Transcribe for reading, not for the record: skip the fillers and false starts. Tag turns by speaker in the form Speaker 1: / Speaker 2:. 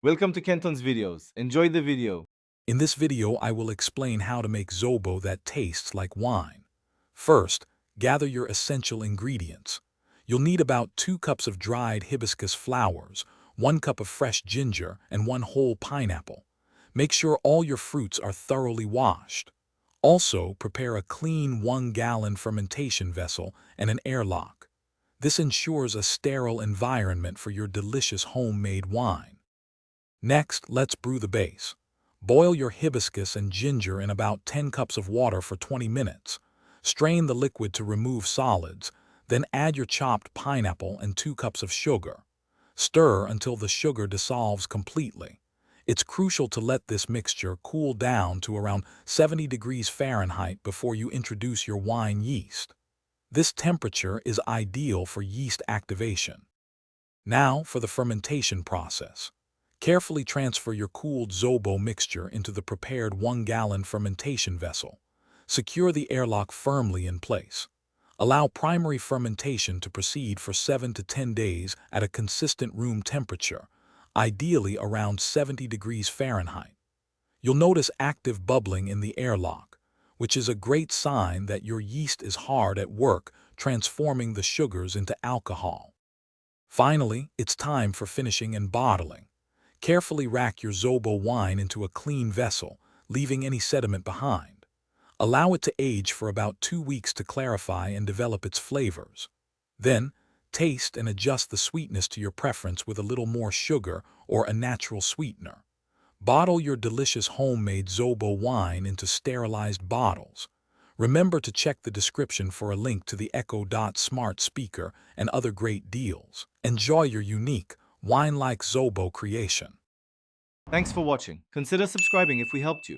Speaker 1: Welcome to Kenton's videos. Enjoy the video.
Speaker 2: In this video, I will explain how to make Zobo that tastes like wine. First, gather your essential ingredients. You'll need about 2 cups of dried hibiscus flowers, 1 cup of fresh ginger, and 1 whole pineapple. Make sure all your fruits are thoroughly washed. Also, prepare a clean 1-gallon fermentation vessel and an airlock. This ensures a sterile environment for your delicious homemade wine. Next, let's brew the base. Boil your hibiscus and ginger in about 10 cups of water for 20 minutes. Strain the liquid to remove solids, then add your chopped pineapple and 2 cups of sugar. Stir until the sugar dissolves completely. It's crucial to let this mixture cool down to around 70 degrees Fahrenheit before you introduce your wine yeast. This temperature is ideal for yeast activation. Now for the fermentation process. Carefully transfer your cooled Zobo mixture into the prepared 1-gallon fermentation vessel. Secure the airlock firmly in place. Allow primary fermentation to proceed for 7 to 10 days at a consistent room temperature, ideally around 70 degrees Fahrenheit. You'll notice active bubbling in the airlock, which is a great sign that your yeast is hard at work transforming the sugars into alcohol. Finally, it's time for finishing and bottling. Carefully rack your Zobo wine into a clean vessel, leaving any sediment behind. Allow it to age for about 2 weeks to clarify and develop its flavors. Then, taste and adjust the sweetness to your preference with a little more sugar or a natural sweetener. Bottle your delicious homemade Zobo wine into sterilized bottles. Remember to check the description for a link to the Echo Dot smart speaker and other great deals. Enjoy your unique, wine-like Zobo creation.
Speaker 1: Thanks for watching. Consider subscribing if we helped you.